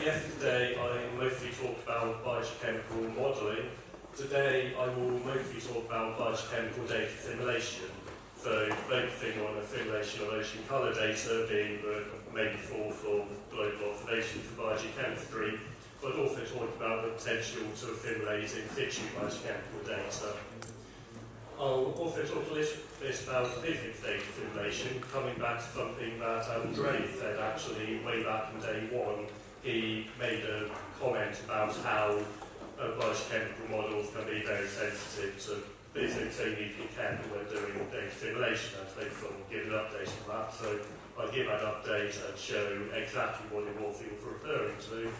yesterday I mostly talked about biogeochemical modelling. Today I will mostly talk about biogeochemical data assimilation. So focusing on assimilation of ocean colour data being the main source of global observations for biogeochemistry, but also talk about the potential to assimilate in situ biogeochemical data. I'll also talk a little bit about physics data assimilation, coming back to something that Andre said actually way back in day one. He made a comment about how biogeochemical models can be very sensitive to physics, so you need to be careful when doing data assimilation, and so someone will give an update on that. So I'll give an update and show exactly what it was he was referring to.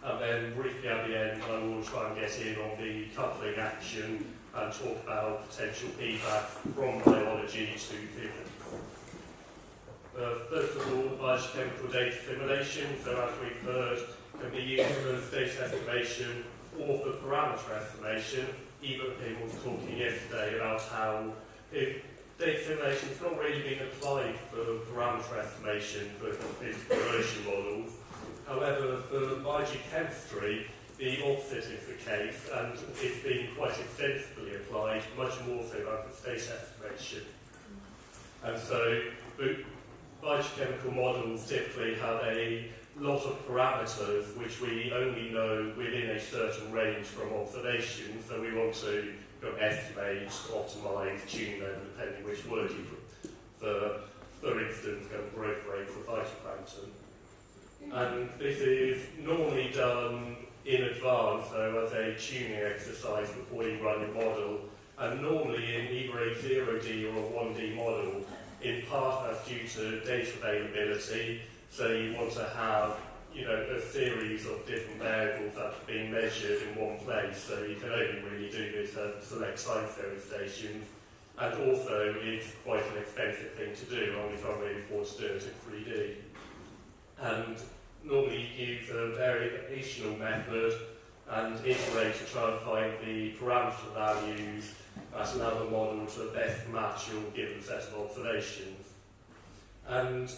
And then briefly at the end, I will try and get in on the coupling action and talk about potential feedback from biology to physics. First of all, biogeochemical data assimilation, so as we've heard, can be used as data estimation or for parameter estimation. Even people was talking yesterday about how if data assimilation has not really been applied for parameter estimation for physical ocean models. However, for biogeochemistry, the opposite is the case, and it's been quite extensively applied, much more so than for data estimation. And so, biogeochemical models typically have a lot of parameters which we only know within a certain range from observation, so we want to estimate, optimize, tune them, depending which word you put. For instance, growth rate for phytoplankton. And this is normally done in advance, so as a tuning exercise before you run your model, and normally in either a 0D or a 1D model, in part that's due to data availability, so you want to have a series of different variables that are being measured in one place, so you can only really do this at select time series stations, and also it's quite an expensive thing to do, and we can't really afford to do it in 3D. And normally you use a variational method and iterate to try and find the parameter values that allow the model to best match your given set of observations. And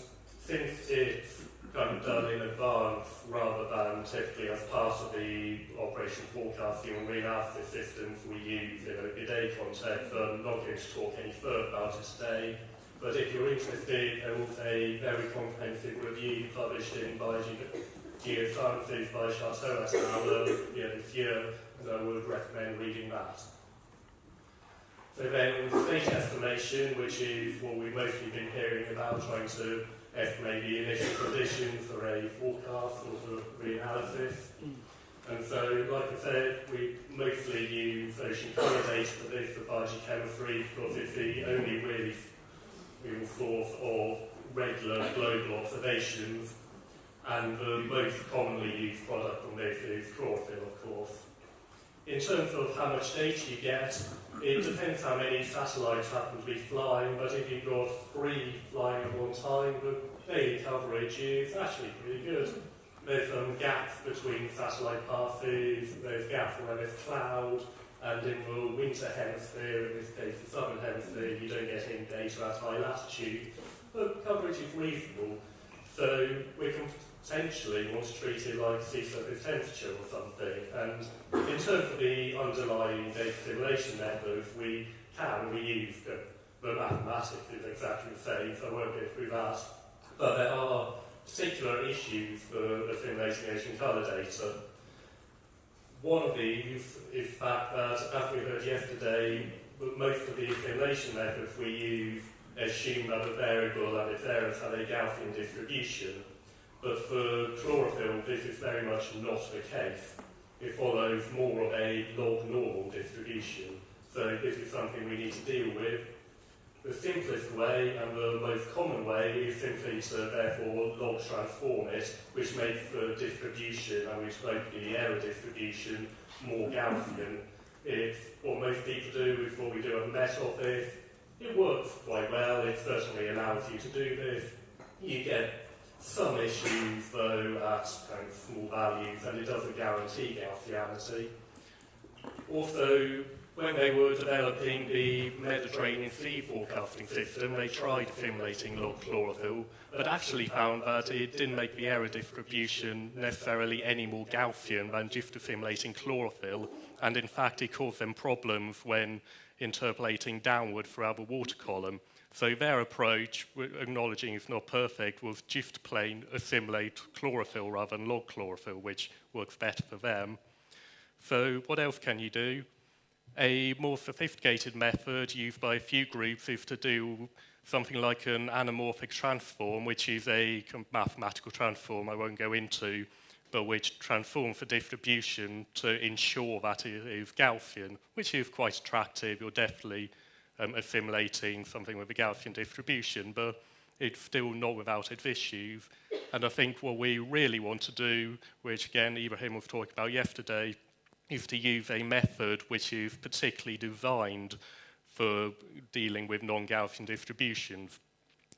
since it's kind of done in advance rather than typically as part of the operational forecasting and reanalysis systems we use in a Godae context, I'm not going to talk any further about it today. But if you're interested, there was a very comprehensive review published in Biogeosciences by Chateau at Amala this year, and I would recommend reading that. So then, data estimation, which is what we've mostly been hearing about, trying to estimate the initial conditions for a forecast or for reanalysis. And so, like I said, we mostly use ocean colour data for this for biogeochemistry because it's the only really real source of regular global observations, and the most commonly used product on this is chlorophyll, of course. In terms of how much data you get, it depends how many satellites happen to be flying, but if you've got 3 flying at one time, the daily coverage is actually pretty good. There's some gaps between satellite passes, there's gaps when there's cloud, and in the winter hemisphere, in this case the southern hemisphere, you don't get any data at high latitude, but coverage is reasonable. So we can potentially want to treat it like sea surface temperature or something. And in terms of the underlying data assimilation methods, we use the mathematics is exactly the same, so I won't go through that. But there are particular issues for assimilating ocean colour data. One of these is the fact that, as we heard yesterday, most of the assimilation methods we use assume that a variable and its errors have a Gaussian distribution. But for chlorophyll, this is very much not the case. It follows more of a log normal distribution. So this is something we need to deal with. The simplest way and the most common way is simply to therefore log transform it, which makes the distribution and which makes the error distribution more Gaussian. It's what most people do, is what we do at the Met Office. It works quite well, it certainly allows you to do this. You get some issues though at kind of small values, and it doesn't guarantee Gaussianity. Also, when they were developing the Mediterranean sea forecasting system, they tried assimilating non-chlorophyll, but actually found that it didn't make the error distribution necessarily any more Gaussian than just assimilating chlorophyll, and in fact it caused them problems when interpolating downward throughout the water column. So their approach, acknowledging it's not perfect, was just plain assimilate chlorophyll rather than log chlorophyll, which works better for them. So what else can you do? A more sophisticated method used by a few groups is to do something like an anamorphic transform, which is a mathematical transform I won't go into, but which transforms the distribution to ensure that it is Gaussian, which is quite attractive. You're definitely assimilating something with a Gaussian distribution, but it's still not without its issues. And I think what we really want to do, which again Ibrahim was talking about yesterday, is to use a method which is particularly designed for dealing with non-Gaussian distributions,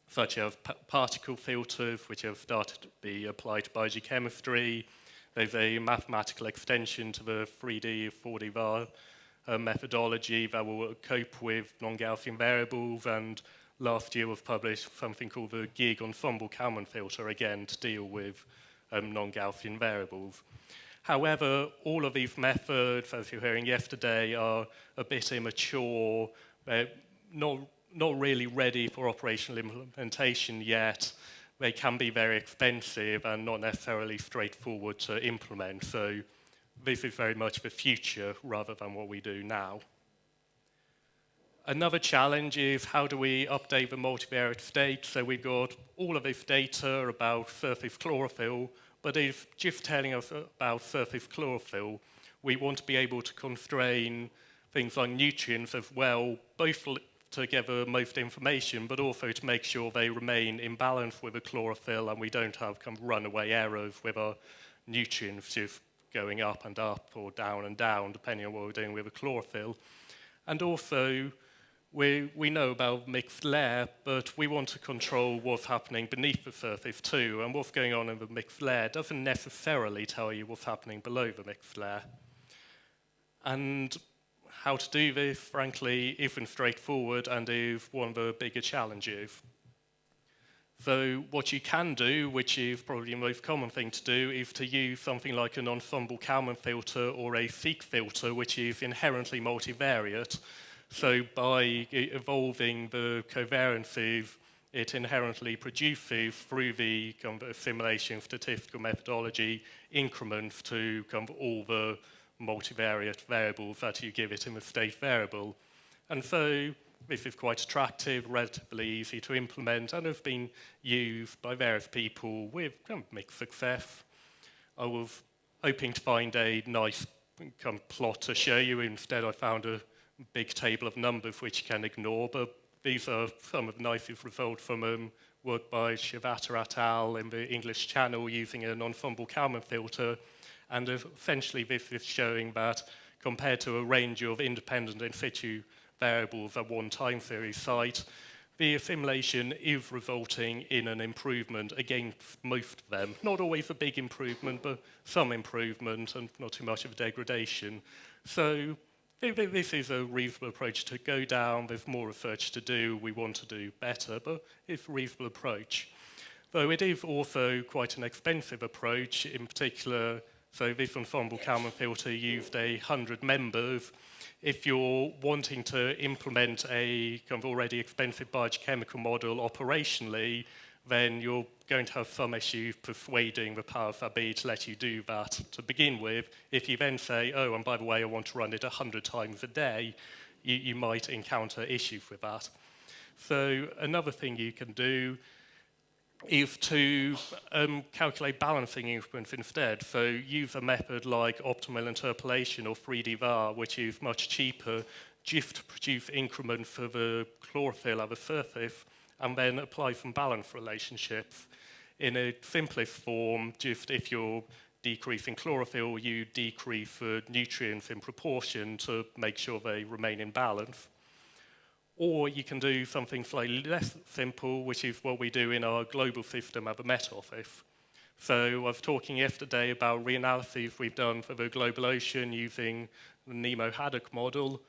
such as particle filters, which have started to be applied to biogeochemistry. There's a mathematical extension to the 3D, 4D VAR methodology that will cope with non-Gaussian variables, and last year was published something called the GIG ensemble Kalman filter, again to deal with non-Gaussian variables. However, all of these methods, as you were hearing yesterday, are a bit immature. They're not really ready for operational implementation yet. They can be very expensive and not necessarily straightforward to implement. So this is very much the future rather than what we do now. Another challenge is how do we update the multivariate state? So we've got all of this data about surface chlorophyll, but if just telling us about surface chlorophyll, we want to be able to constrain things like nutrients as well, both to gather most information, but also to make sure they remain in balance with the chlorophyll and we don't have kind of runaway errors with our nutrients just going up or down and down, depending on what we're doing with the chlorophyll. And also, we know about mixed layer, but we want to control what's happening beneath the surface too, and what's going on in the mixed layer doesn't necessarily tell you what's happening below the mixed layer. And how to do this, frankly, isn't straightforward and is one of the bigger challenges. So what you can do, which is probably the most common thing to do, is to use something like an ensemble Kalman filter or a Seek filter, which is inherently multivariate. So by evolving the covariances, it inherently produces, through the kind of assimilation statistical methodology, increments to kind of all the multivariate variables that you give it in the state variable. And so this is quite attractive, relatively easy to implement, and has been used by various people with kind of mixed success. I was hoping to find a nice kind of plot to show you. Instead, I found a big table of numbers which you can ignore, but these are some of the nicest results from work by Shivata et al. In the English Channel using an ensemble Kalman filter, and essentially this is showing that compared to a range of independent in situ variables at one time series site, the assimilation is resulting in an improvement against most of them. Not always a big improvement, but some improvement and not too much of a degradation. So this is a reasonable approach to go down. There's more research to do. We want to do better, but it's a reasonable approach. Though it is also quite an expensive approach, in particular, so this ensemble Kalman filter used 100 members. If you're wanting to implement a kind of already expensive biogeochemical model operationally, then you're going to have some issues persuading the powers that be to let you do that to begin with. If you then say, oh, and by the way, I want to run it 100 times a day, you might encounter issues with that. So another thing you can do is to calculate balancing increments instead. So use a method like optimal interpolation or 3D VAR, which is much cheaper, just to produce increments for the chlorophyll at the surface, and then apply some balance relationships. In a simplest form, just if you're decreasing chlorophyll, you decrease the nutrients in proportion to make sure they remain in balance. Or you can do something slightly less simple, which is what we do in our global system at the Met Office. So I was talking yesterday about reanalysis we've done for the global ocean using the NEMO-HadOCC model.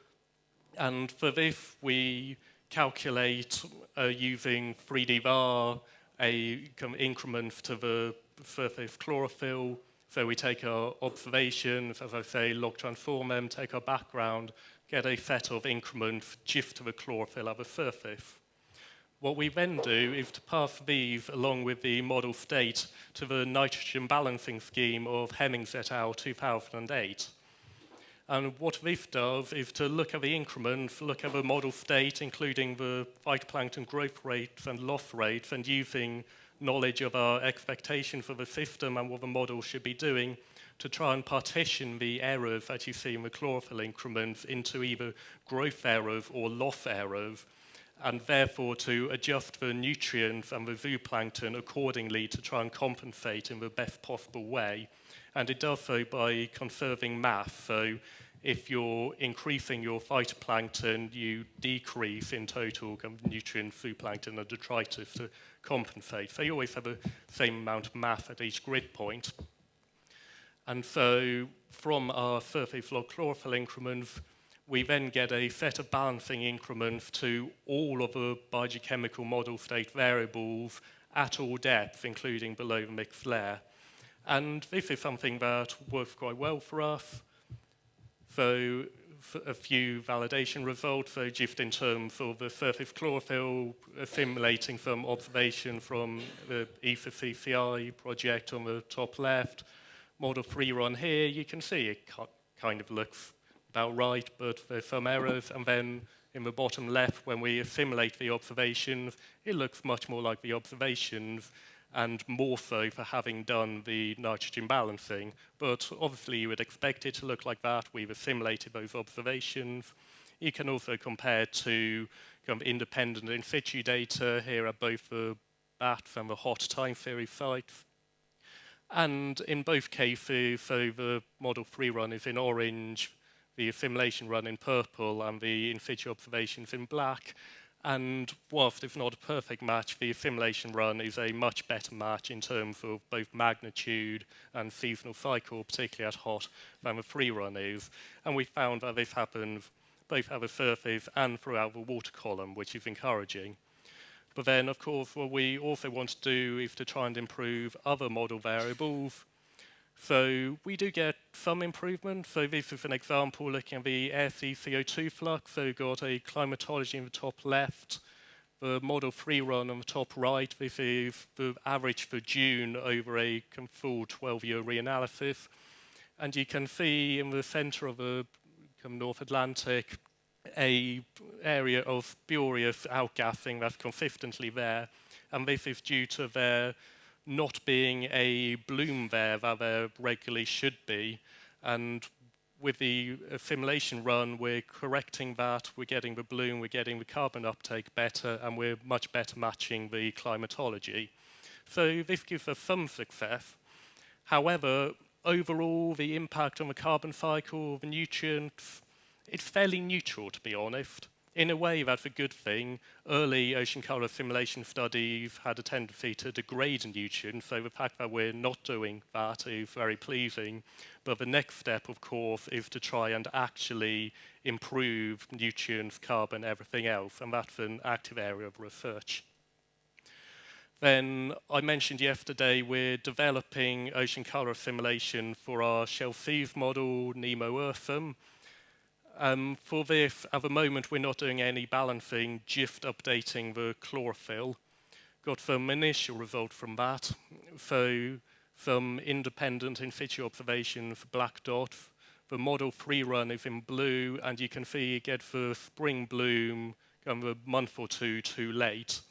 And for this, we calculate using 3D var a kind of increment to the surface chlorophyll. So we take our observations, as I say, log transform them, take our background, get a set of increments just to the chlorophyll at the surface. What we then do is to pass these along with the model state to the nitrogen balancing scheme of Hemmings et al. 2008. And what this does is to look at the increments, look at the model state, including the phytoplankton growth rates and loss rates, and using knowledge of our expectation for the system and what the model should be doing to try and partition the errors that you see in the chlorophyll increments into either growth errors or loss errors, and therefore to adjust the nutrients and the zooplankton accordingly to try and compensate in the best possible way. And it does so by conserving mass. So if you're increasing your phytoplankton, you decrease in total nutrient, zooplankton, and detritus to compensate. So you always have the same amount of mass at each grid point. And so from our surface log chlorophyll increments, we then get a set of balancing increments to all of the biogeochemical model state variables at all depths, including below the mixed layer. And this is something that works quite well for us. So for a few validation results, so just in terms of the surface chlorophyll, assimilating from observation from the ETHA-CCI project on the top left, model 3 run here, you can see it kind of looks about right, but there's some errors. And then in the bottom left, when we assimilate the observations, it looks much more like the observations, and more so for having done the nitrogen balancing. But obviously you would expect it to look like that. We've assimilated those observations. You can also compare to kind of independent in situ data. Here are both the BATs and the hot time series sites. And in both cases, so the model 3 run is in orange, the assimilation run in purple, and the in situ observations in black. And whilst it's not a perfect match, the assimilation run is a much better match in terms of both magnitude and seasonal cycle, particularly at hot, than the 3 run is. And we found that this happens both at the surface and throughout the water column, which is encouraging. But then, of course, what we also want to do is to try and improve other model variables. So we do get some improvement. So this is an example looking at the air-sea CO2 flux. So we've got a climatology in the top left, the model 3 run on the top right. This is the average for June over a full 12-year reanalysis. And you can see in the center of the North Atlantic a area of spurious outgassing that's consistently there. And this is due to there not being a bloom there that there regularly should be. And with the assimilation run, we're correcting that, we're getting the bloom, we're getting the carbon uptake better, and we're much better matching the climatology. So this gives us some success. However, overall, the impact on the carbon cycle, the nutrients, it's fairly neutral, to be honest. In a way, that's a good thing. Early ocean color assimilation studies had a tendency to degrade nutrients, so the fact that we're not doing that is very pleasing. But the next step, of course, is to try and actually improve nutrients, carbon, everything else, and that's an active area of research. Then I mentioned yesterday we're developing ocean color assimilation for our shell seas model, NEMO-HadOCC. For this, at the moment, we're not doing any balancing, just updating the chlorophyll. Got some initial result from that. So some independent in situ observations, black dots. The model 3 run is in blue, and you can see you get the spring bloom a month or two too late.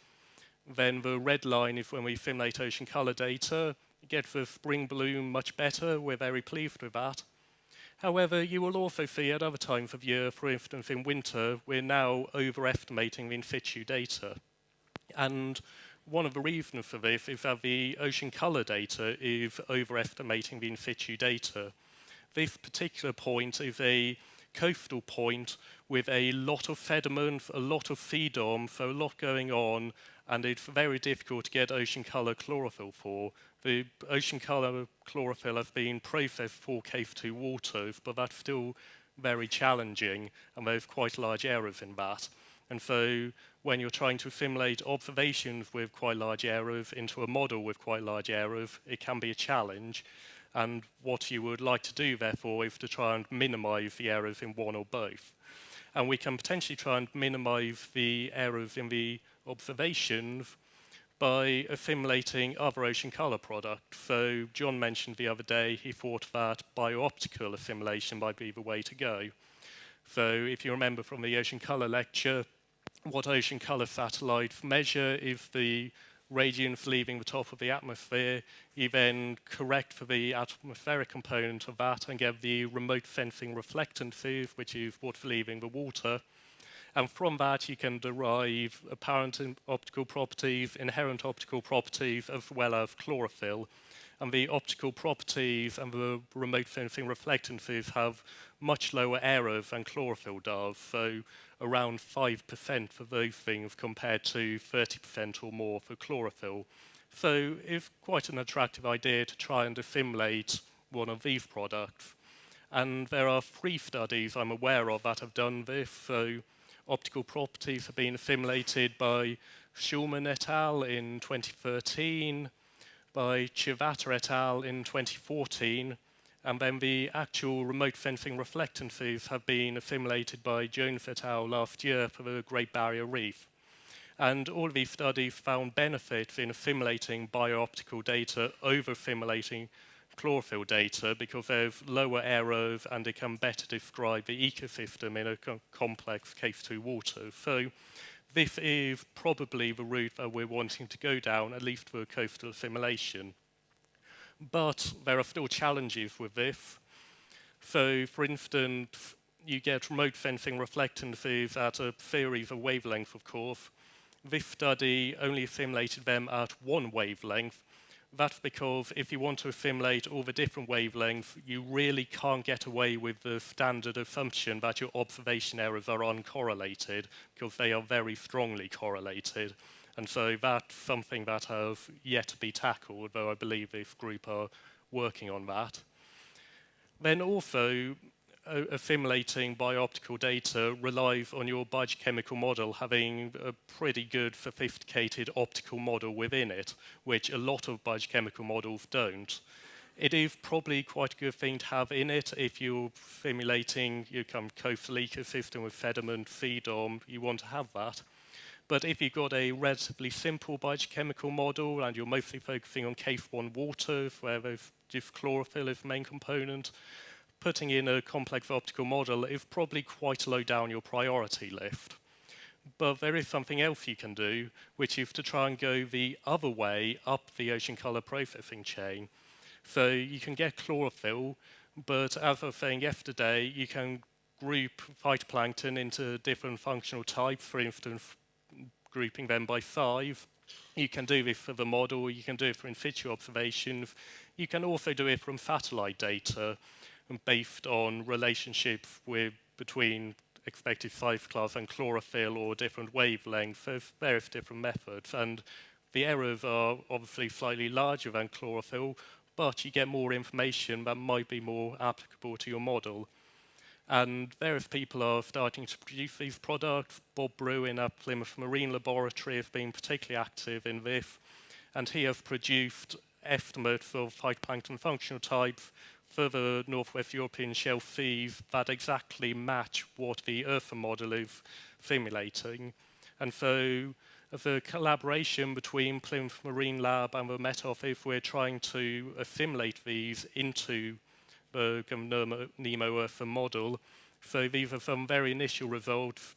Then the red line is when we simulate ocean color data. You get the spring bloom much better. We're very pleased with that. However, you will also see at other times of year, for instance in winter, we're now overestimating the in situ data. And one of the reasons for this is that the ocean color data is overestimating the in situ data. This particular point is a coastal point with a lot of sediment, a lot of CDOM, so a lot going on, and it's very difficult to get ocean color chlorophyll for. The ocean color chlorophyll has been processed for case 2 waters, but that's still very challenging, and there's quite large errors in that. And so when you're trying to assimilate observations with quite large errors into a model with quite large errors, it can be a challenge. And what you would like to do, therefore, is to try and minimize the errors in one or both. And we can potentially try and minimize the errors in the observations by assimilating other ocean color products. So John mentioned the other day he thought that biooptical assimilation might be the way to go. So if you remember from the ocean color lecture, what ocean color satellites measure is the radiance leaving the top of the atmosphere. You then correct for the atmospheric component of that and get the remote sensing reflectances, which is what's leaving the water. And from that, you can derive apparent optical properties, inherent optical properties, as well as chlorophyll. And the optical properties and the remote sensing reflectances have much lower errors than chlorophyll does, so around 5% for those things compared to 30% or more for chlorophyll. So it's quite an attractive idea to try and assimilate one of these products. And there are 3 studies I'm aware of that have done this. So optical properties have been assimilated by Schulman et al. In 2013, by Chivata et al. In 2014, and then the actual remote sensing reflectances have been assimilated by Jones et al. Last year for the Great Barrier Reef. And all of these studies found benefits in assimilating biooptical data over assimilating chlorophyll data because there's lower errors and it can better describe the ecosystem in a complex case-2 water. So this is probably the route that we're wanting to go down, at least for coastal assimilation. But there are still challenges with this. So, for instance, you get remote sensing reflectances at a series of wavelengths, of course. This study only assimilated them at 1 wavelength. That's because if you want to assimilate all the different wavelengths, you really can't get away with the standard assumption that your observation errors are uncorrelated, because they are very strongly correlated. And so that's something that has yet to be tackled, though I believe this group are working on that. Then also, assimilating biooptical data relies on your biogeochemical model having a pretty good sophisticated optical model within it, which a lot of biogeochemical models don't. It is probably quite a good thing to have in it if you're simulating your coastal ecosystem with sediment, CDOM, you want to have that. But if you've got a relatively simple biogeochemical model and you're mostly focusing on case 1 waters, where there's just chlorophyll is the main component, putting in a complex optical model is probably quite low down your priority list. But there is something else you can do, which is to try and go the other way up the ocean color processing chain. So you can get chlorophyll, but as I was saying yesterday, you can group phytoplankton into different functional types, for instance, grouping them by 5. You can do this for the model, you can do it for in situ observations. You can also do it from satellite data based on relationships between expected size class and chlorophyll or different wavelengths. There's various different methods, and the errors are obviously slightly larger than chlorophyll, but you get more information that might be more applicable to your model. And various people are starting to produce these products. Bob Bruin at Plymouth Marine Laboratory has been particularly active in this, and he has produced estimates of phytoplankton functional types for the Northwest European shelf seas that exactly match what the Earther model is simulating. And so, as a collaboration between Plymouth Marine Lab and the Met Office, we're trying to assimilate these into the NEMO-Earther model. So these are some very initial results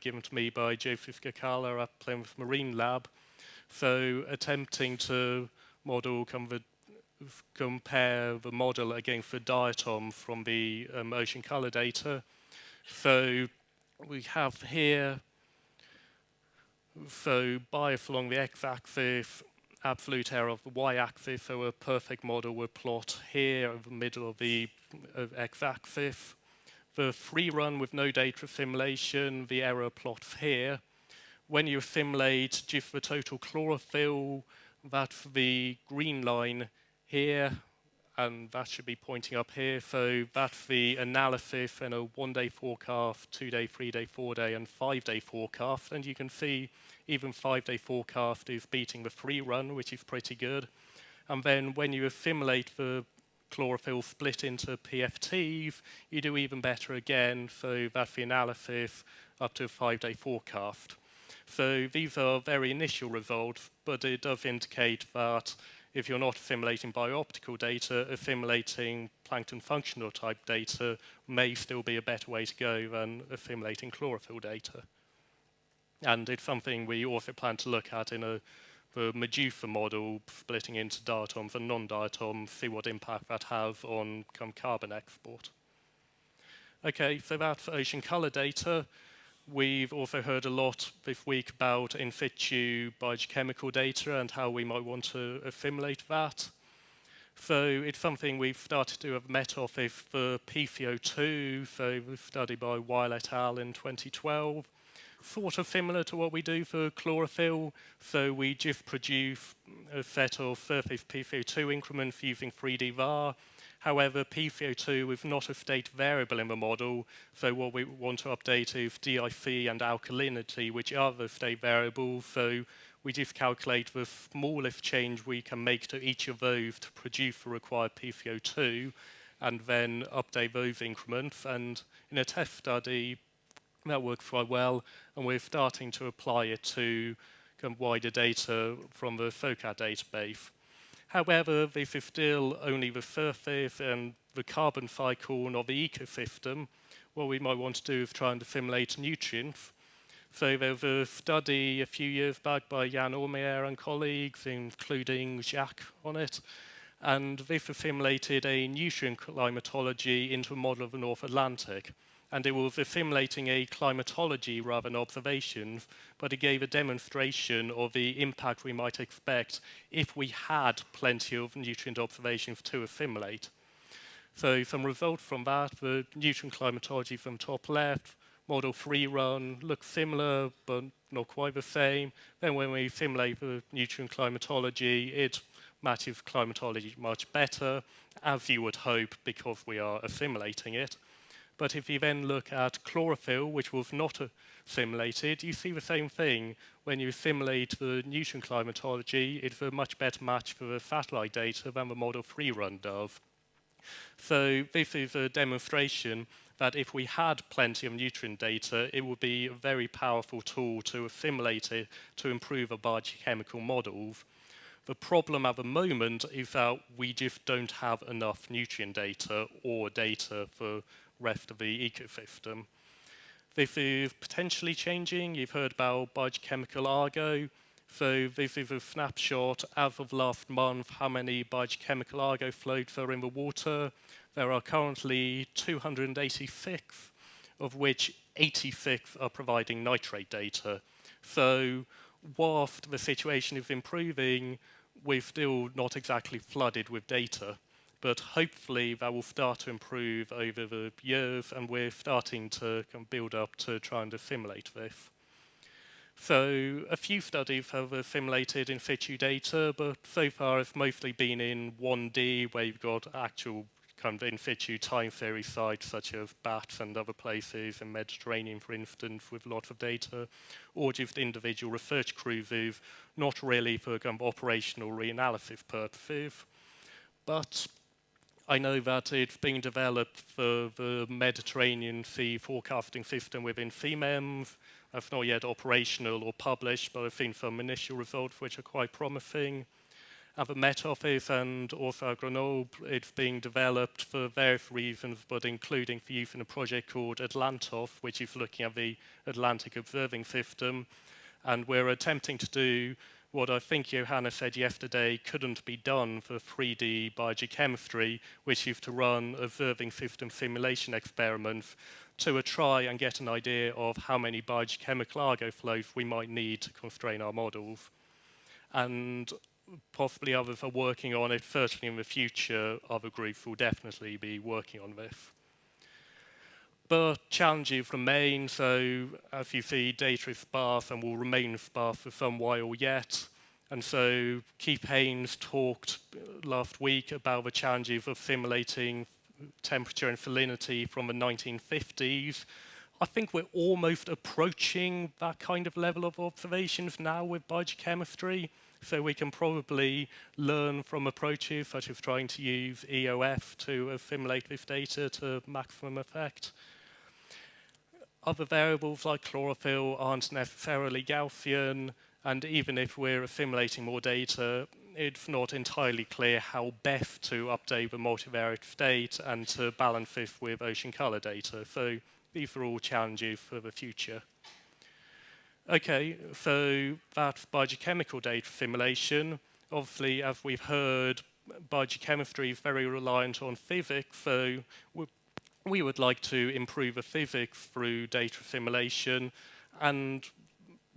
given to me by Joseph Gakala at Plymouth Marine Lab. So attempting to model compare the model against the diatom from the ocean color data. So we have here, so bias along the x-axis, absolute error of the y-axis, so a perfect model would plot here in the middle of the x-axis. The free run with no data assimilation, the error plots here. When you assimilate just the total chlorophyll, that's the green line here, and that should be pointing up here. So that's the analysis in a 1-day forecast, 2-day, 3-day, 4-day, and 5-day forecast. And you can see even 5-day forecast is beating the 3 run, which is pretty good. And then when you assimilate the chlorophyll split into PFTs, you do even better again. So that's the analysis up to a 5-day forecast. So these are very initial results, but it does indicate that if you're not assimilating biooptical data, assimilating plankton functional type data may still be a better way to go than assimilating chlorophyll data. And it's something we also plan to look at in the Medusa model, splitting into diatoms and non-diatoms, see what impact that has on carbon export. Okay, so that's ocean color data. We've also heard a lot this week about in situ biogeochemical data and how we might want to assimilate that. So it's something we've started to have met office for PCO2, so a study by Weil et al. In 2012. Sort of similar to what we do for chlorophyll. So we just produce a set of surface PCO2 increments using 3D VAR. However, PCO2 is not a state variable in the model, so what we want to update is DIC and alkalinity, which are the state variables. So we just calculate the smallest change we can make to each of those to produce the required PCO2, and then update those increments. And in a test study, that works quite well, and we're starting to apply it to wider data from the FOCAT database. However, this is still only the surface and the carbon cycle, not the ecosystem. What we might want to do is try and assimilate nutrients. So there was a study a few years back by Jan Ormeyer and colleagues, including Jacques on it, and this assimilated a nutrient climatology into a model of the North Atlantic. And it was assimilating a climatology rather than observations, but it gave a demonstration of the impact we might expect if we had plenty of nutrient observations to assimilate. So some results from that, the nutrient climatology from top left, model 3 run, looks similar, but not quite the same. Then when we simulate the nutrient climatology, it matches climatology much better, as you would hope, because we are assimilating it. But if you then look at chlorophyll, which was not assimilated, you see the same thing. When you assimilate the nutrient climatology, it's a much better match for the satellite data than the Model 3 run does. So this is a demonstration that if we had plenty of nutrient data, it would be a very powerful tool to assimilate it to improve our biogeochemical models. The problem at the moment is that we just don't have enough nutrient data or data for rest of the ecosystem. This is potentially changing. You've heard about biogeochemical Argo. So this is a snapshot as of last month, how many biogeochemical Argo floats are in the water. There are currently 286, of which 86 are providing nitrate data. So whilst the situation is improving, we're still not exactly flooded with data. But hopefully that will start to improve over the years, and we're starting to build up to try and assimilate this. So a few studies have assimilated in situ data, but so far it's mostly been in 1D, where you've got actual in situ time series sites such as BATS and other places in Mediterranean, for instance, with lots of data, or just individual research cruises, not really for operational reanalysis purposes. But I know that it's being developed for the Mediterranean Sea forecasting system within CMEMS. That's not yet operational or published, but I've seen some initial results which are quite promising. At the Met Office and also at Grenoble, it's being developed for various reasons, but including for use in a project called Atlantos, which is looking at the Atlantic observing system. And we're attempting to do what I think Johanna said yesterday couldn't be done for 3D biogeochemistry, which is to run observing system simulation experiments to try and get an idea of how many biogeochemical Argo flows we might need to constrain our models. And possibly others are working on it. Certainly in the future, other groups will definitely be working on this. But challenges remain, so as you see, data is sparse and will remain sparse for some while yet. And so Keith Haynes talked last week about the challenges of simulating temperature and salinity from the 1950s. I think we're almost approaching that kind of level of observations now with biogeochemistry. So we can probably learn from approaches such as trying to use EOF to assimilate this data to maximum effect. Other variables like chlorophyll aren't necessarily Gaussian, and even if we're assimilating more data, it's not entirely clear how best to update the multivariate state and to balance this with ocean color data. So these are all challenges for the future. Okay, so that's biogeochemical data simulation. Obviously, as we've heard, biogeochemistry is very reliant on physics, so we would like to improve the physics through data simulation, and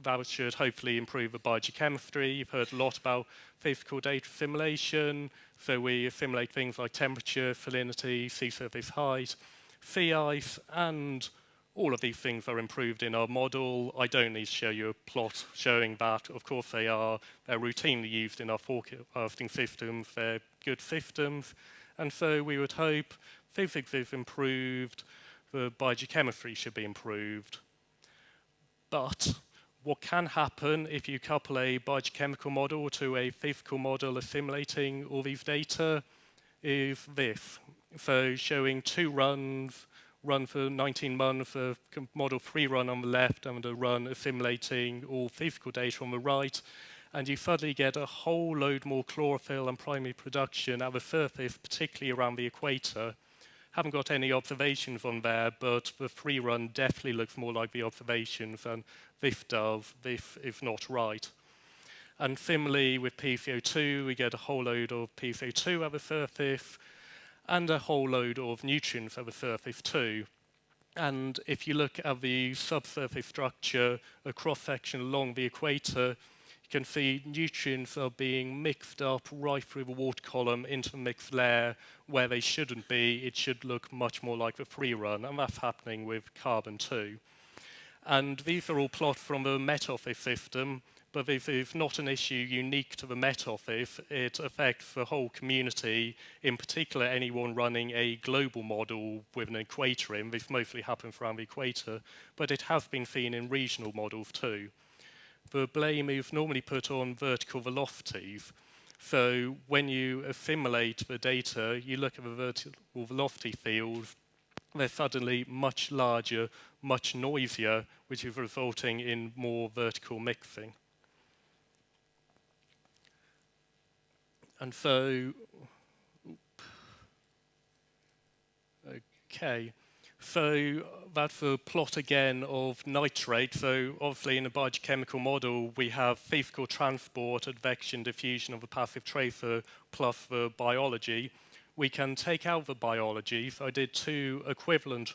that should hopefully improve the biogeochemistry. You've heard a lot about physical data simulation, so we assimilate things like temperature, salinity, sea surface height, sea ice, and all of these things are improved in our model. I don't need to show you a plot showing that. Of course they are. They're routinely used in our forecasting systems. They're good systems. And so we would hope physics is improved, the biogeochemistry should be improved. But what can happen if you couple a biogeochemical model to a physical model assimilating all these data is this. So showing two runs, run for 19 months, a model 3 run on the left and a run assimilating all physical data on the right, and you suddenly get a whole load more chlorophyll and primary production at the surface, particularly around the equator. Haven't got any observations on there, but the 3 run definitely looks more like the observations, and this does. This is not right. And similarly with PCO2, we get a whole load of PCO2 at the surface, and a whole load of nutrients at the surface too. And if you look at the subsurface structure, a cross-section along the equator, you can see nutrients are being mixed up right through the water column into the mixed layer where they shouldn't be. It should look much more like the free run, and that's happening with carbon too. And these are all plots from the Met Office system, but this is not an issue unique to the Met Office. It affects the whole community, in particular anyone running a global model with an equator in. This mostly happens around the equator, but it has been seen in regional models too. The blame is normally put on vertical velocities. So when you assimilate the data, you look at the vertical velocity fields, they're suddenly much larger, much noisier, which is resulting in more vertical mixing. And so, okay. So that's a plot again of nitrate. So obviously in a biogeochemical model, we have physical transport, advection, diffusion of the passive tracer plus the biology. We can take out the biology. So I did 2 equivalent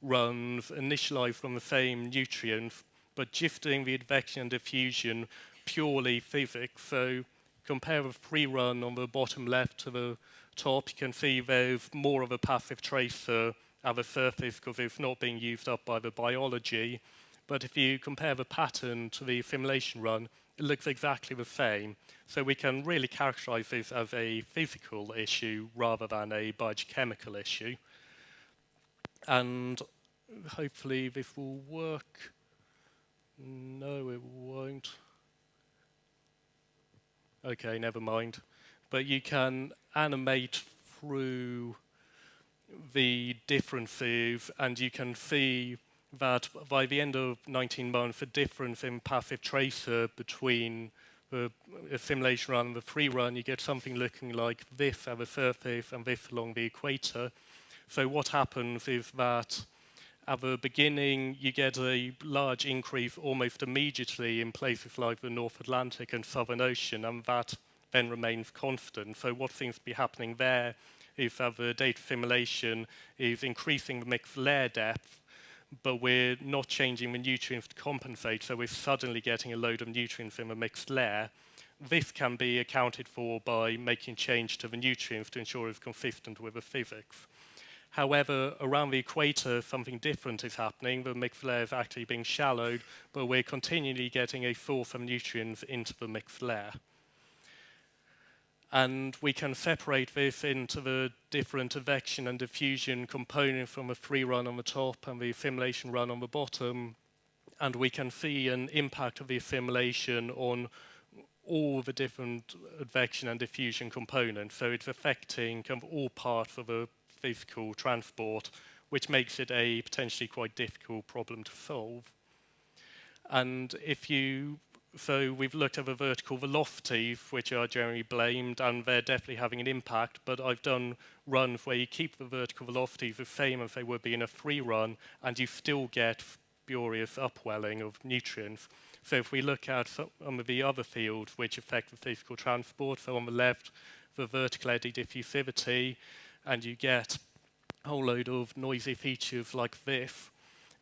runs initialized from the same nutrients, but shifting the advection and diffusion purely physics. So compare the free run on the bottom left to the top, you can see there's more of a passive tracer at the surface because it's not being used up by the biology. But if you compare the pattern to the assimilation run, it looks exactly the same. So we can really characterize this as a physical issue rather than a biogeochemical issue. And hopefully this will work. No, it won't. Okay, never mind. But you can animate through the differences, and you can see that by the end of 19 months, the difference in passive tracer between the assimilation run and the free run, you get something looking like this at the surface and this along the equator. So what happens is that at the beginning, you get a large increase almost immediately in places like the North Atlantic and Southern Ocean, and that then remains constant. So what seems to be happening there is that the data simulation is increasing the mixed layer depth, but we're not changing the nutrients to compensate, so we're suddenly getting a load of nutrients in the mixed layer. This can be accounted for by making change to the nutrients to ensure it's consistent with the physics. However, around the equator, something different is happening. The mixed layer is actually being shallowed, but we're continually getting a source of nutrients into the mixed layer. And we can separate this into the different advection and diffusion components from a free run on the top and the assimilation run on the bottom. And we can see an impact of the assimilation on all the different advection and diffusion components. So it's affecting kind of all parts of the physical transport, which makes it a potentially quite difficult problem to solve. And so we've looked at the vertical velocities, which are generally blamed, and they're definitely having an impact, but I've done runs where you keep the vertical velocities the same as they would be in a free run, and you still get spurious upwelling of nutrients. So if we look at some of the other fields which affect the physical transport, so on the left, the vertical eddy diffusivity, and you get a whole load of noisy features like this.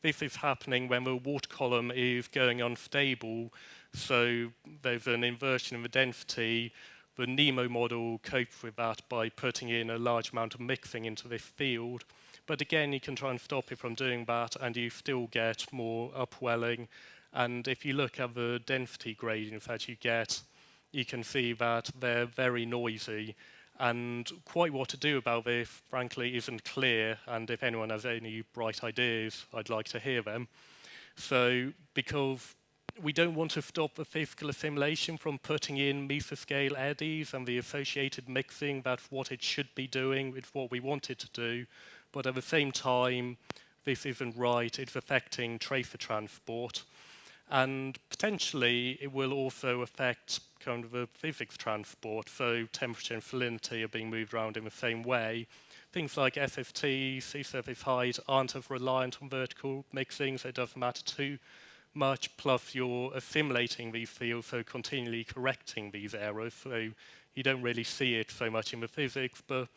This is happening when the water column is going unstable, so there's an inversion in the density. The NEMO model copes with that by putting in a large amount of mixing into this field. But again, you can try and stop it from doing that, and you still get more upwelling. And if you look at the density gradients that you get, you can see that they're very noisy. And quite what to do about this, frankly, isn't clear. And if anyone has any bright ideas, I'd like to hear them. So, because we don't want to stop the physical assimilation from putting in mesoscale eddies and the associated mixing, that's what it should be doing, it's what we want it to do. But at the same time, this isn't right, it's affecting tracer transport. And potentially, it will also affect kind of the physics transport, so temperature and salinity are being moved around in the same way. Things like SFT, sea surface height aren't as reliant on vertical mixing, so it doesn't matter too much, plus you're assimilating these fields, so continually correcting these errors, so you don't really see it so much in the physics, but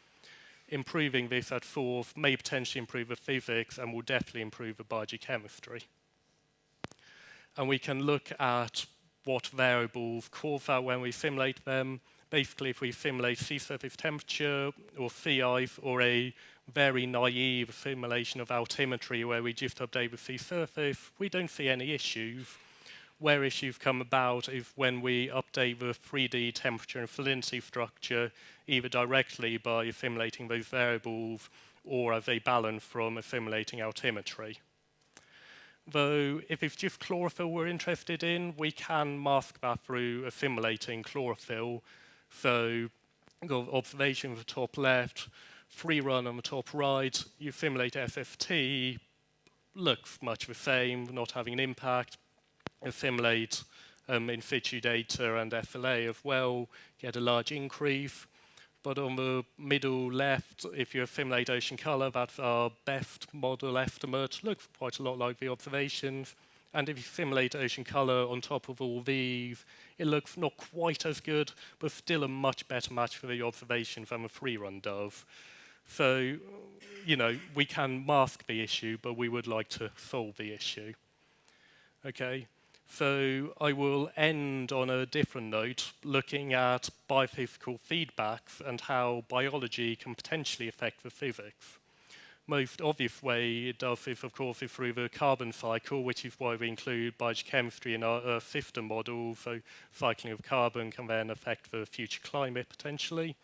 improving this at source may potentially improve the physics and will definitely improve the biogeochemistry. And we can look at what variables cause that when we simulate them. Basically, if we simulate sea surface temperature or sea ice or a very naive simulation of altimetry where we just update the sea surface, we don't see any issues. Where issues come about is when we update the 3D temperature and salinity structure, either directly by assimilating those variables or as a balance from assimilating altimetry. Though, if it's just chlorophyll we're interested in, we can mask that through assimilating chlorophyll. So, got observation on the top left, free run on the top right, you assimilate SFT, looks much the same, not having an impact. Assimilate in situ data and FLA as well, get a large increase. But on the middle left, if you assimilate ocean color, that's our best model estimate. Looks quite a lot like the observations. And if you simulate ocean color on top of all these, it looks not quite as good, but still a much better match for the observations than the free run does. So, you know, we can mask the issue, but we would like to solve the issue. Okay. So I will end on a different note, looking at biophysical feedbacks and how biology can potentially affect the physics. Most obvious way it does this, of course, is through the carbon cycle, which is why we include biogeochemistry in our Earth system model. So cycling of carbon can then affect the future climate potentially.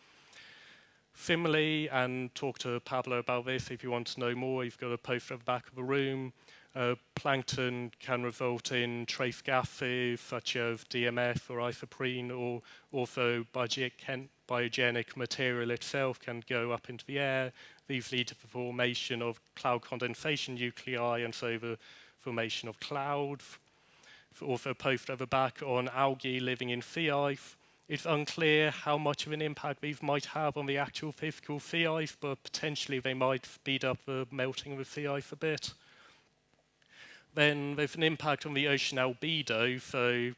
Similarly, and talk to Pablo about this if you want to know more, you've got a poster at the back of the room. Plankton can result in trace gases such as DMF or isoprene, or also biogenic material itself can go up into the air. These lead to the formation of cloud condensation nuclei and so the formation of clouds. Also a poster at the back on algae living in sea ice. It's unclear how much of an impact these might have on the actual physical sea ice, but potentially they might speed up the melting of the sea ice a bit. Then there's an impact on the ocean albedo, so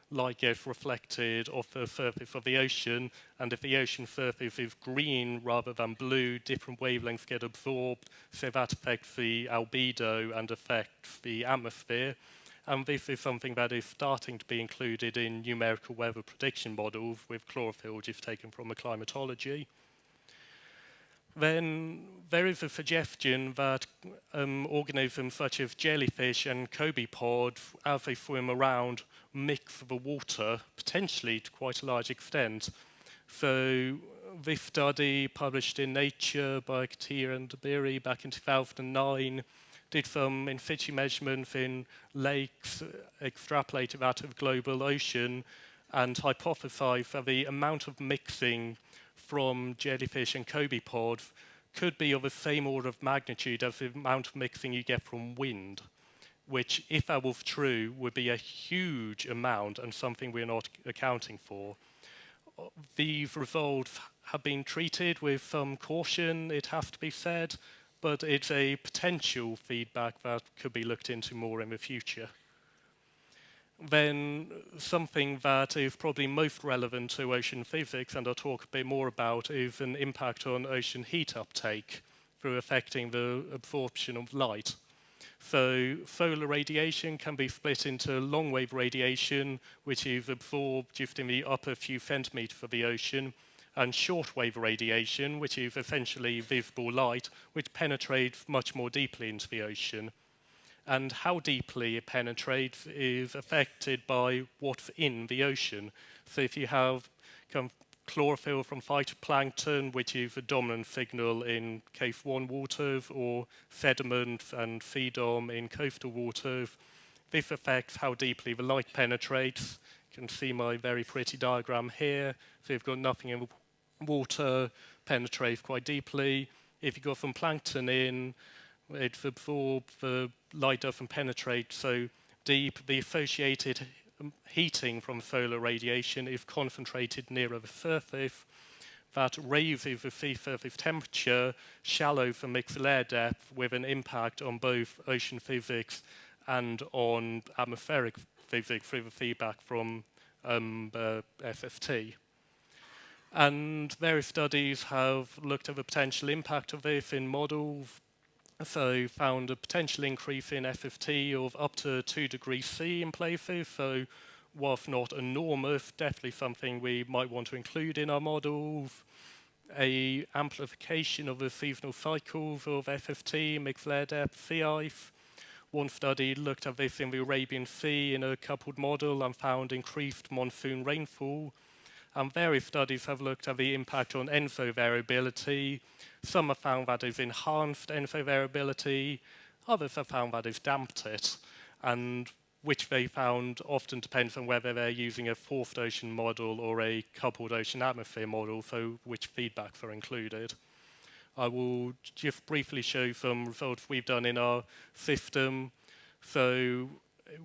light gets reflected off the surface of the ocean, and if the ocean surface is green rather than blue, different wavelengths get absorbed, so that affects the albedo and affects the atmosphere. And this is something that is starting to be included in numerical weather prediction models with chlorophyll just taken from a climatology. Then there is a suggestion that organisms such as jellyfish and cobepod, as they swim around, mix the water, potentially to quite a large extent. So this study, published in Nature by Katir and Dabiri back in 2009, did some in situ measurements in lakes, extrapolated that of the global ocean, and hypothesized that the amount of mixing from jellyfish and copepods could be of the same order of magnitude as the amount of mixing you get from wind, which, if that was true, would be a huge amount and something we're not accounting for. These results have been treated with some caution, it has to be said, but it's a potential feedback that could be looked into more in the future. Then something that is probably most relevant to ocean physics, and I'll talk a bit more about, is an impact on ocean heat uptake through affecting the absorption of light. So solar radiation can be split into long-wave radiation, which is absorbed just in the upper few centimeters of the ocean, and short-wave radiation, which is essentially visible light, which penetrates much more deeply into the ocean. And how deeply it penetrates is affected by what's in the ocean. So if you have kind of chlorophyll from phytoplankton, which is a dominant signal in case 1 waters, or sediment and phaedon in coastal waters, this affects how deeply the light penetrates. You can see my very pretty diagram here. So you've got nothing in the water, penetrates quite deeply. If you've got some plankton in, it's absorbed, the light doesn't penetrate so deep. The associated heating from solar radiation is concentrated nearer the surface. That raises the sea surface temperature, shallows the mixed layer depth, with an impact on both ocean physics and on atmospheric physics through the feedback from SST. And various studies have looked at the potential impact of this in models. So found a potential increase in FFT of up to 2 degrees C in places. So whilst not enormous, definitely something we might want to include in our models. A amplification of the seasonal cycles of FFT, mixed layer depth, sea ice. One study looked at this in the Arabian Sea in a coupled model and found increased monsoon rainfall. And various studies have looked at the impact on ENSO variability. Some have found that it's enhanced ENSO variability. Others have found that it's damped it. And which they found often depends on whether they're using a forced ocean model or a coupled ocean atmosphere model, so which feedbacks are included. I will just briefly show some results we've done in our system. So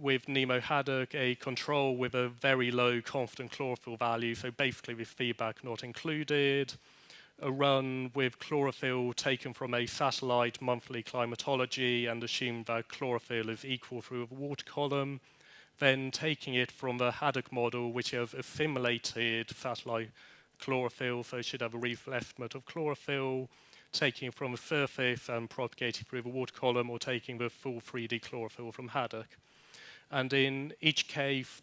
with NEMO-HadOCC, a control with a very low constant chlorophyll value, so basically with feedback not included. A run with chlorophyll taken from a satellite monthly climatology and assumed that chlorophyll is equal through a water column. Then taking it from the HadOCC model, which has assimilated satellite chlorophyll, so it should have a reasonable estimate of chlorophyll, taking it from the surface and propagating through the water column, or taking the full 3D chlorophyll from HadOCC. And in each case,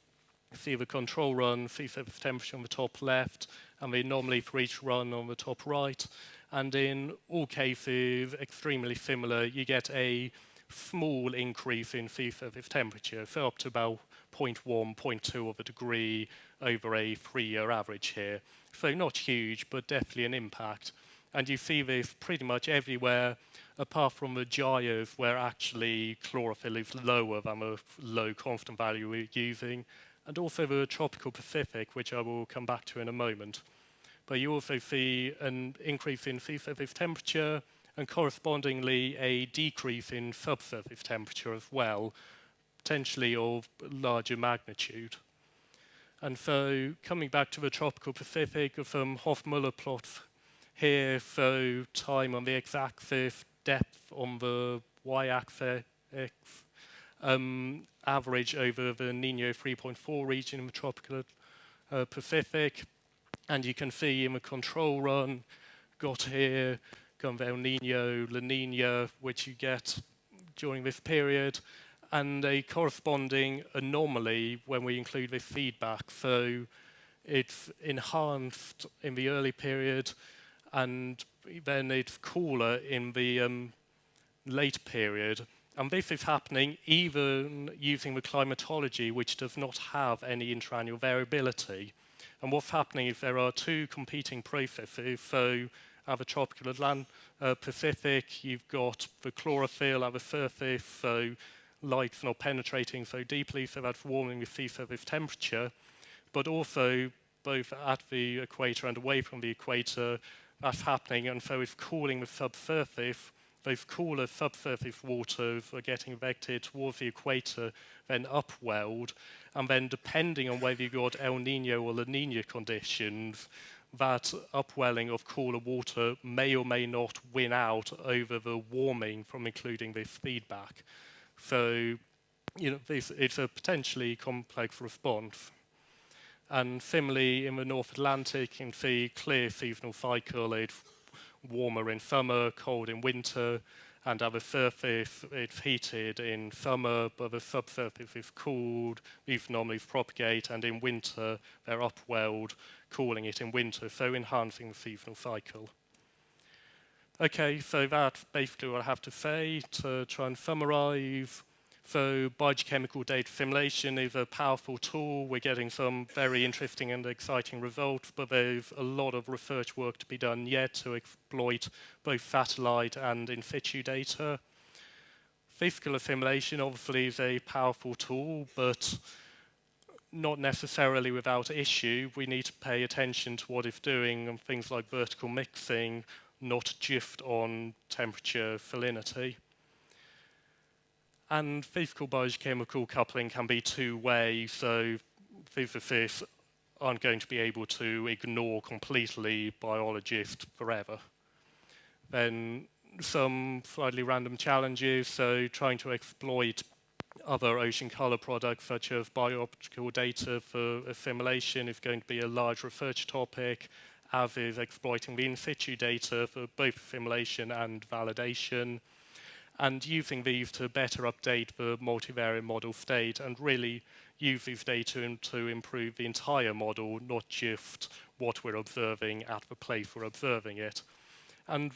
see the control run, sea surface temperature on the top left, and the anomaly for each run on the top right. And in all cases, extremely similar, you get a small increase in sea surface temperature, so up to about 0.1, 0.2 of a degree over a 3-year average here. So not huge, but definitely an impact. And you see this pretty much everywhere, apart from the gyres, where actually chlorophyll is lower than the low constant value we're using, and also the tropical Pacific, which I will come back to in a moment. But you also see an increase in sea surface temperature, and correspondingly a decrease in subsurface temperature as well, potentially of larger magnitude. And so coming back to the tropical Pacific, some Hoff-Muller plots here, so time on the x-axis, depth on the y-axis, average over the Nino 3.4 region in the tropical Pacific. And you can see in the control run, got here, kind of El Nino, La Nina, which you get during this period, and a corresponding anomaly when we include this feedback. So it's enhanced in the early period, and then it's cooler in the late period. And this is happening even using the climatology, which does not have any interannual variability. And what's happening is there are two competing processes. So at the tropical Pacific, you've got the chlorophyll at the surface, so light's not penetrating so deeply, so that's warming the sea surface temperature. But also, both at the equator and away from the equator, that's happening, and so it's cooling the subsurface. Those cooler subsurface waters are getting vectored towards the equator, then upwelled, and then depending on whether you've got El Nino or La Nina conditions, that upwelling of cooler water may or may not win out over the warming from including this feedback. So, it's a potentially complex response. And similarly, in the North Atlantic, you can see clear seasonal cycle. It's warmer in summer, cold in winter, and at the surface, it's heated in summer, but the subsurface is cooled. These anomalies propagate, and in winter, they're upwelled, cooling it in winter, so enhancing the seasonal cycle. Okay, so that's basically what I have to say to try and summarize. So biogeochemical data assimilation is a powerful tool. We're getting some very interesting and exciting results, but there's a lot of research work to be done yet to exploit both satellite and in situ data. Physical assimilation obviously is a powerful tool, but not necessarily without issue. We need to pay attention to what it's doing and things like vertical mixing, not just on temperature salinity. And physical biogeochemical coupling can be two-way, so physicists aren't going to be able to ignore completely biologists forever. Then some slightly random challenges, so trying to exploit other ocean color products such as biooptical data for assimilation is going to be a large research topic, as is exploiting the in situ data for both assimilation and validation, and using these to better update the multivariate model state and really use these data to improve the entire model, not just what we're observing at the place we're observing it. And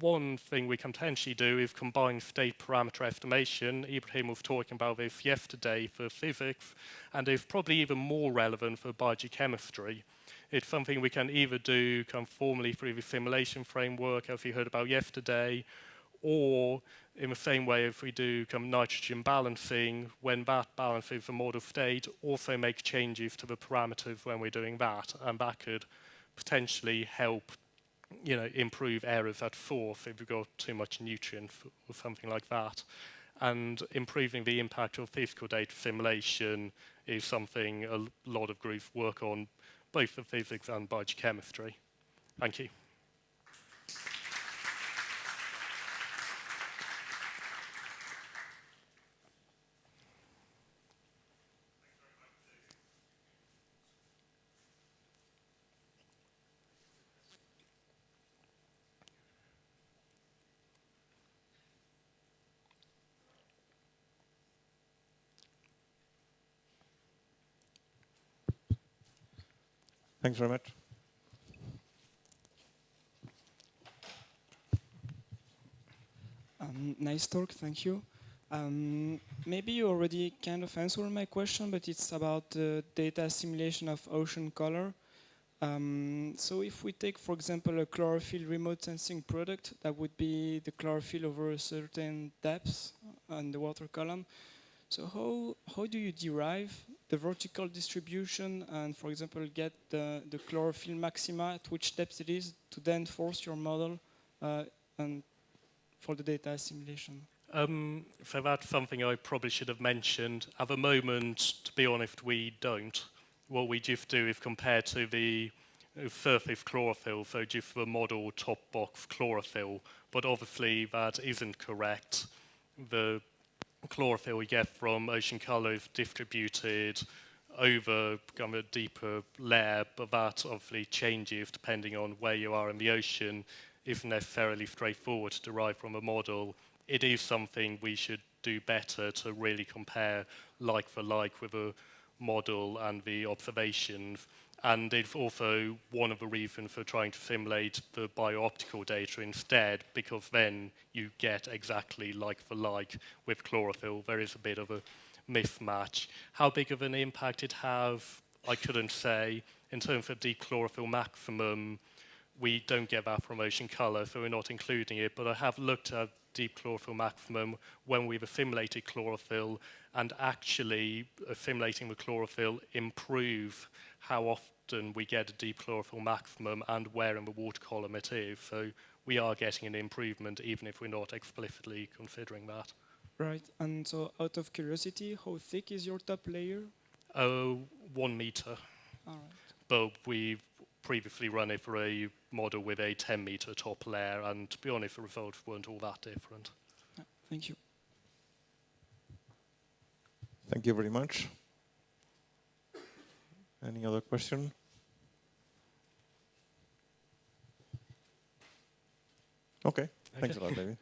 one thing we can potentially do is combine state parameter estimation. Ibrahim was talking about this yesterday for physics, and it's probably even more relevant for biogeochemistry. It's something we can either do formally through the simulation framework, as we heard about yesterday, or in the same way if we do nitrogen balancing, when that balances the model state, also make changes to the parameters when we're doing that, and that could potentially help improve errors at source if we've got too much nutrients or something like that. And improving the impact of physical data simulation is something a lot of groups work on, both for physics and biogeochemistry. Thank you. Thanks very much. Nice talk, thank you. Maybe you already kind of answered my question, but it's about the data assimilation of ocean color. So if we take, for example, a chlorophyll remote sensing product, that would be the chlorophyll over a certain depth on the water column. So how do you derive the vertical distribution and, for example, get the chlorophyll maxima at which depth it is to then force your model and for the data assimilation? So that's something I probably should have mentioned. At the moment, to be honest, we don't. What we just do is compare to the surface chlorophyll, so just the model top box chlorophyll. But obviously that isn't correct. The chlorophyll we get from ocean color is distributed over a deeper layer, but that obviously changes depending on where you are in the ocean. Isn't necessarily straightforward to derive from a model. It is something we should do better to really compare like for like with a model and the observations. And it's also one of the reasons for trying to simulate the biooptical data instead, because then you get exactly like for like with chlorophyll. There is a bit of a mismatch. How big of an impact it has, I couldn't say. In terms of deep chlorophyll maximum, we don't get that promotion color, so we're not including it. But I have looked at deep chlorophyll maximum when we've assimilated chlorophyll, and actually assimilating with chlorophyll improve how often we get a deep chlorophyll maximum and where in the water column it is. So we are getting an improvement even if we're not explicitly considering that. Right, and so out of curiosity, how thick is your top layer? 1 meter. All right. But we've previously run it for a model with a 10-meter top layer, and to be honest, the results weren't all that different. Yeah, thank you. Thank you very much. Any other question? Okay, thanks a lot, David.